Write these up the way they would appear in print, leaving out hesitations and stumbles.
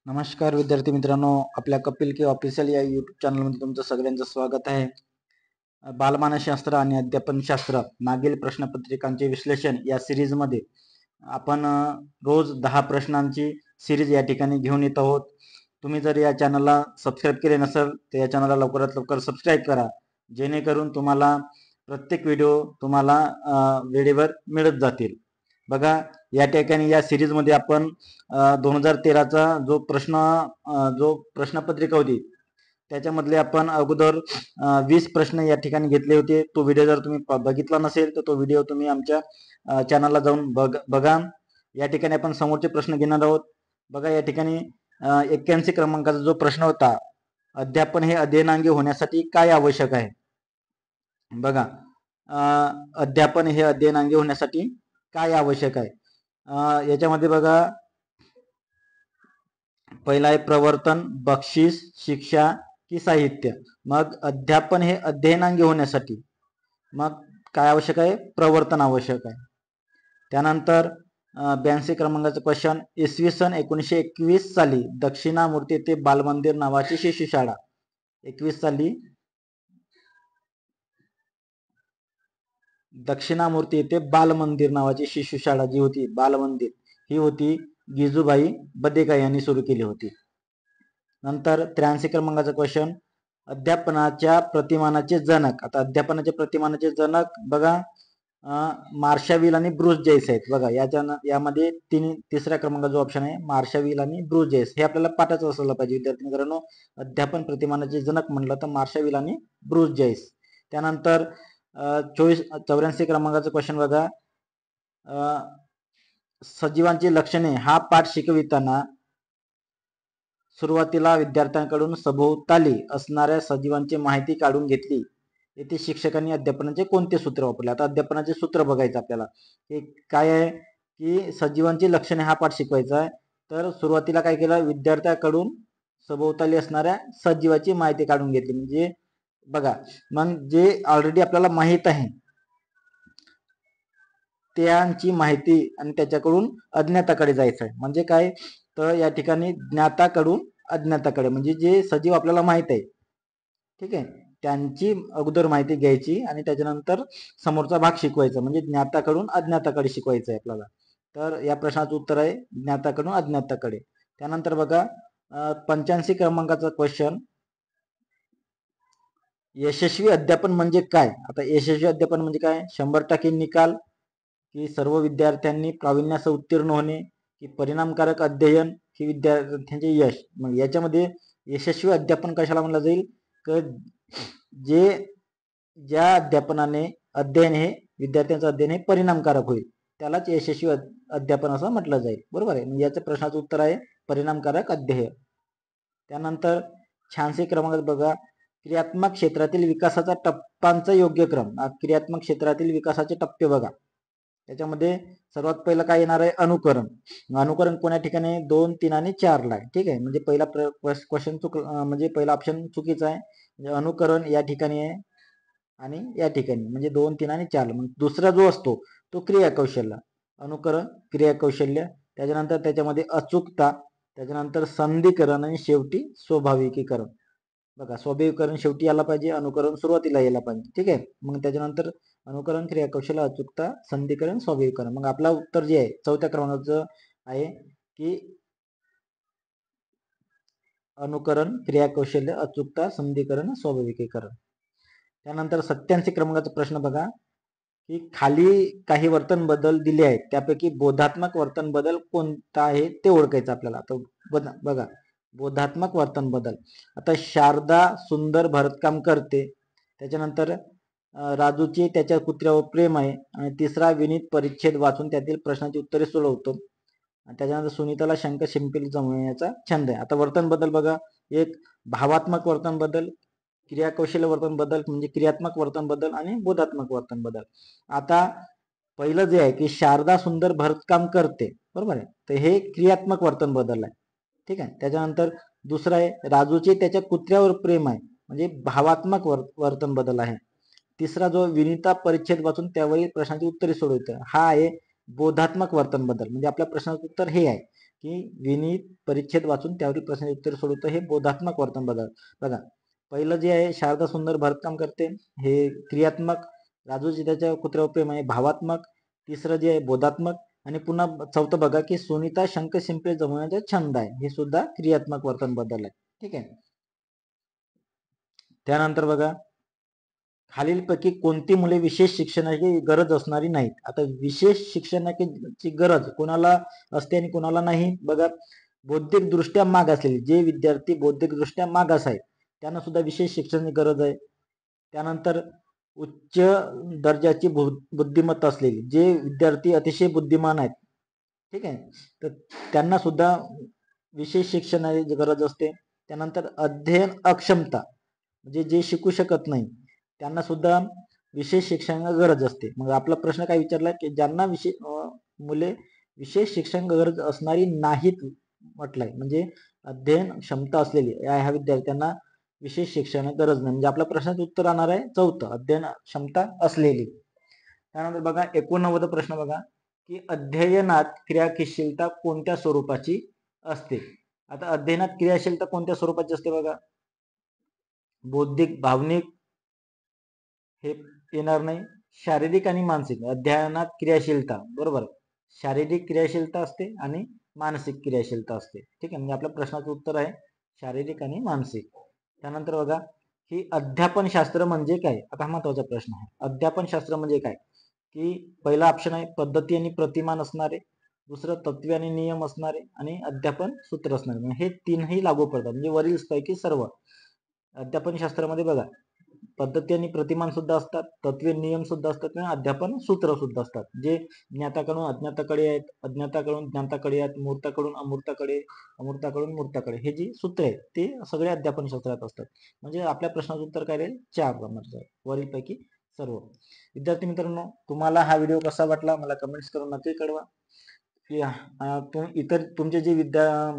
नमस्कार विद्यार्थी मित्रांनो, आपल्या कपिल के ऑफिशियल या यूट्यूब चॅनलमध्ये तुमचं सगळ्यांचं स्वागत आहे. बालमानसशास्त्र आणि अध्यापनशास्त्र मागील प्रश्नपत्रिकांचे विश्लेषण या सिरीजमध्ये आपण रोज 10 प्रश्नांची सिरीज या ठिकाणी घेऊन येत आहोत. तुम्ही जर या चॅनलला सबस्क्राईब केले नसेल तर या चॅनलला लवकरात लवकर सबस्क्राईब करा, जेणेकरून तुम्हाला प्रत्येक व्हिडिओ तुम्हाला वेळेवर मिळत जातील. बघा, या ठिकाणी या सिरीजमध्ये आपण 2013चा जो प्रश्नपत्रिका होती त्याच्यामधले आपण अगोदर 20 प्रश्न या ठिकाणी घेतले होते. तो व्हिडिओ जर तुम्ही बघितला नसेल तर तो व्हिडिओ तुम्ही आमच्या चॅनलला जाऊन बघा. या ठिकाणी आपण समोरचे प्रश्न घेणार आहोत. बघा, या ठिकाणी 81 क्रमांकाचा जो प्रश्न होता, अध्यापन हे अध्ययनांगी होण्यासाठी काय आवश्यक आहे. बघा, अध्यापन हे अध्ययनांगी होण्यासाठी काय आवश्यक आहे. याच्यामध्ये बघा, पहिला आहे प्रवर्तन, बक्षीस, शिक्षा की साहित्य. मग अध्यापन हे अध्ययनांगी होण्यासाठी मग काय आवश्यक आहे, प्रवर्तन आवश्यक आहे. त्यानंतर 82 क्रमांकाचा क्वेश्चन, इसवी सन 1921 साली दक्षिणामूर्ती येथे बालमंदिर नावाची शिशुशाळा 21 साली दक्षिणामूर्ती येथे बालमंदिर नावाची शिशुशाळा जी होती, बालमंदिर, ही होती गिजूबाई बदेका यांनी सुरू केली होती. नंतर 83 क्रमांकाचा क्वेश्चन, अध्यापनाच्या प्रतिमानाचे जनक. आता अध्यापनाच्या प्रतिमानाचे जनक बघा, मार्शाविल आणि ब्रूस जॉइस आहेत. बघा, यामध्ये तिसऱ्या क्रमांकाचा जो ऑप्शन आहे मार्शाविल आणि ब्रूस जॉइस, हे आपल्याला पाठाचं असलं पाहिजे विद्यार्थी मित्रांनो. अध्यापन प्रतिमानाचे जनक म्हणलं तर मार्शाविल आणि ब्रूस जॉइस. त्यानंतर 84 क्रमांकाचा क्वेश्चन बघा, सजीवांची लक्षणे हा पाठ शिकविताना सुरुवातीला विद्यार्थ्यांकडून सभोवताली असणाऱ्या सजीवांची माहिती काढून घेतली. येथे शिक्षकांनी अध्यापनाचे कोणते सूत्र वापरले. आता अध्यापनाचे सूत्र बघायचं आपल्याला. हे काय आहे की सजीवांची लक्षणे हा पाठ शिकवायचा आहे. तर सुरुवातीला काय केलं, विद्यार्थ्याकडून सभोवताली असणाऱ्या सजीवाची माहिती काढून घेतली. म्हणजे बघा, मग जे ऑलरेडी आपल्याला माहित आहे त्यांची माहिती आणि त्याच्याकडून अज्ञाताकडे जायचं आहे. म्हणजे काय, तर या ठिकाणी ज्ञाताकडून अज्ञाताकडे, म्हणजे जे सजीव आपल्याला माहित आहे, ठीक आहे, त्यांची अगोदर माहिती घ्यायची आणि त्याच्यानंतर समोरचा भाग शिकवायचा. म्हणजे ज्ञाताकडून अज्ञाताकडे शिकवायचं आहे आपल्याला. तर या प्रश्नाचं उत्तर आहे ज्ञाताकडून अज्ञाताकडे. त्यानंतर बघा, 85 क्रमांकाचा क्वेश्चन, यशस्वी अध्यापन म्हणजे काय. आता यशस्वी अध्यापन म्हणजे काय, 100% निकाल, की सर्व विद्यार्थ्यांनी प्रावीण्यासह उत्तीर्ण होणे, की परिणामकारक अध्ययन, की विद्यार्थ्यांचे यश. मग याच्यामध्ये यशस्वी अध्यापन कशाला म्हणलं जाईल, तर ज्या अध्यापनाने अध्ययन हे विद्यार्थ्यांचं अध्ययन हे परिणामकारक होईल त्यालाच यशस्वी अध्यापन असं म्हटलं जाईल. बरोबर आहे. म्हणजे याचं प्रश्नाचं उत्तर आहे परिणामकारक अध्ययन. त्यानंतर 86 क्रमांकात बघा, क्रियात्मक क्षेत्रातील विकासाचा टप्प्यांचा योग्य क्रम. क्रियात्मक क्षेत्रातील विकासाचे टप्पे बघा, त्याच्यामध्ये सर्वात पहिलं काय येणार आहे, अनुकरण. अनुकरण कोण्या ठिकाणी 2, 3 आणि 4 ला आहे. ठीक आहे, म्हणजे पहिला क्वेश्चन म्हणजे पहिला ऑप्शन चुकीचा आहे. म्हणजे अनुकरण या ठिकाणी आहे आणि या ठिकाणी, म्हणजे 2, 3 आणि 4. मग दुसरा जो असतो तो क्रियाकौशल्य. अनुकरण, क्रियाकौशल्य, त्याच्यानंतर त्याच्यामध्ये अचूकता, त्याच्यानंतर संधिकरण आणि शेवटी स्वाभाविकीकरण. बघा, स्वाभाविकीकरण शेवटी यायला पाहिजे, अनुकरण सुरुवातीला यायला पाहिजे. ठीक आहे, मग त्याच्यानंतर अनुकरण, क्रियाकौशल्य, अचूकता, संधिकरण, स्वाभाविकीकरण. मग आपला उत्तर जे आहे चौथ्या क्रमांकाचं आहे की अनुकरण, क्रियाकौशल्य, अचूकता, संधिकरण, स्वाभाविकीकरण. त्यानंतर 87 क्रमांकाचा प्रश्न बघा, की खाली काही वर्तन बदल दिले आहेत त्यापैकी बोधात्मक वर्तन बदल कोणता आहे ते ओळखायचं आपल्याला. तर बघा, बोधात्मक वर्तन बदल. आता शारदा सुंदर भरतकाम करते, त्याच्यानंतर राजूचे त्याच्या कुत्र्यावर प्रेम आहे, आणि तिसरा विनीत परिच्छेद वाचून त्यातील प्रश्नाची उत्तरे सोडवतो, आणि त्याच्यानंतर सुनीताला शंख शिंपील जमवण्याचा छंद आहे. आता वर्तन बदल बघा, एक भावात्मक वर्तन बदल, क्रियाकौशल्य वर्तन बदल म्हणजे क्रियात्मक वर्तन बदल, आणि बोधात्मक वर्तन बदल. आता पहिलं जे आहे की शारदा सुंदर भरतकाम करते, बरोबर आहे, तर हे क्रियात्मक वर्तन बदल आहे. ठीक आहे. त्याच्यानंतर दुसरं आहे राजूचे त्याच्या कुत्र्यावर प्रेम आहे, म्हणजे भावात्मक वर्तन बदल आहे. तिसरा जो विनिता परिच्छेद वाचून त्यावरील प्रश्नाची उत्तरे सोडवते, हा आहे बोधात्मक वर्तन बदल. म्हणजे आपल्या प्रश्नाचं उत्तर हे आहे. की विनीत परिच्छेद वाचून त्यावरील प्रश्नाचे उत्तर सोडवतं हे बोधात्मक वर्तन बदल. बघा पहिलं जे आहे शारदा सुंदर भरतकाम करते हे क्रियात्मक, राजूजी त्याच्या कुत्र्यावर प्रेम आहे भावात्मक, तिसरं जे आहे बोधात्मक आणि पुन्हा चौथं बघा की सुनीता शंख शिंपले जमवण्याचा छंद आहे हे सुद्धा क्रियात्मक वर्तन बदल आहे. ठीक आहे. त्यानंतर बघा खालीलपैकी कोणती मुले विशेष शिक्षणाची गरज असणारी नाहीत. आता विशेष शिक्षणाची गरज कोणाला असते आणि कोणाला नाही. बघा बौद्धिक दृष्ट्या माग असलेले जे विद्यार्थी बौद्धिक दृष्ट्या मागास आहेत त्यांना सुद्धा विशेष शिक्षणाची गरज आहे. त्यानंतर उच्च दर्जाची बुद्धिमत्ता असलेली जे विद्यार्थी अतिशय बुद्धिमान आहेत, ठीक आहे, तर त्यांना सुद्धा विशेष शिक्षणाची गरज असते. त्यानंतर अध्ययन अक्षमता म्हणजे जे शिकू शकत नाही त्यांना सुद्धा विशेष शिक्षणाची गरज असते. मग आपला प्रश्न काय विचारला की ज्यांना मुले विशेष शिक्षण गरज असणारी नाहीत म्हटलंय, म्हणजे अध्ययन क्षमता असलेली ह्या विद्यार्थ्यांना विशेष शिक्षण गरज नाही. म्हणजे आपल्या प्रश्नाचं उत्तर राहणार आहे चौथं, अध्ययन क्षमता असलेली. त्यानंतर बघा 89 प्रश्न बघा की अध्ययनात क्रियाशीलता कोणत्या स्वरूपाची असते. आता अध्ययनात क्रियाशीलता कोणत्या स्वरूपाची असते बघा, बौद्धिक, भावनिक हे येणार नाही. शारीरिक आणि मानसिक अध्ययनात क्रियाशीलता बरोबर शारीरिक क्रियाशीलता असते आणि मानसिक क्रियाशीलता असते. ठीक आहे, म्हणजे आपल्या प्रश्नाचं उत्तर आहे शारीरिक आणि मानसिक. त्यानंतर बघा ही अध्यापन शास्त्र म्हणजे काय. आता हा महत्वाचा प्रश्न आहे. अध्यापन शास्त्र म्हणजे काय की पहिला ऑप्शन आहे पद्धती आणि प्रतिमान असणारे, दुसरं तत्वे आणि नियम असणारे आणि अध्यापन सूत्र असणारे. हे तीनही लागू पडतात. म्हणजे वरील पैकी सर्व अध्यापन शास्त्रामध्ये बघा पद्धती आणि प्रतिमान सुद्धा असतात, तत्वे नियम सुद्धा असतात आणि अध्यापन सूत्र सुद्धा असतात. जे ज्ञाताकडून अज्ञाताकडे आहेत, अज्ञाताकडून ज्ञाताकडे आहेत, मूर्ताकडून अमूर्ताकडे, अमूर्ताकडून मूर्ताकडे, हे जी सूत्र आहेत ते सगळे अध्यापन शास्त्रात असतात. म्हणजे आपल्या प्रश्नाचं उत्तर काय राहील 4 वरीलपैकी सर्व. विद्यार्थी मित्रांनो तुम्हाला हा व्हिडिओ कसा वाटला मला कमेंट्स करून नक्की कळवा. की इतर तुमचे जे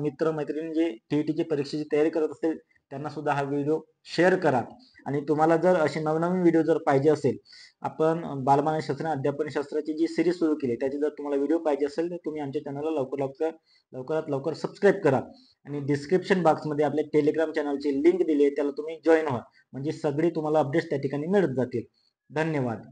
मित्र मैत्रिणी जे टीईटीची परीक्षेची तयारी करत असतील त्यांना सुद्धा हा व्हिडिओ शेअर करा. आणि तुम्हाला जर असे नवनवीन व्हिडिओ जर पाहिजे असेल, आपण बालमानस शास्त्र अध्यापन शास्त्राची जी सिरीज सुरू केली त्याची जर तुम्हाला व्हिडिओ पाहिजे असेल तर तुम्ही आमच्या चॅनलला लवकरात लवकर सबस्क्राईब करा. आणि डिस्क्रिप्शन बॉक्समध्ये आपल्या टेलिग्राम चॅनलची लिंक दिली आहे त्याला तुम्ही जॉईन व्हा, म्हणजे सगळी तुम्हाला अपडेट्स त्या ठिकाणी मिळत जातील. धन्यवाद.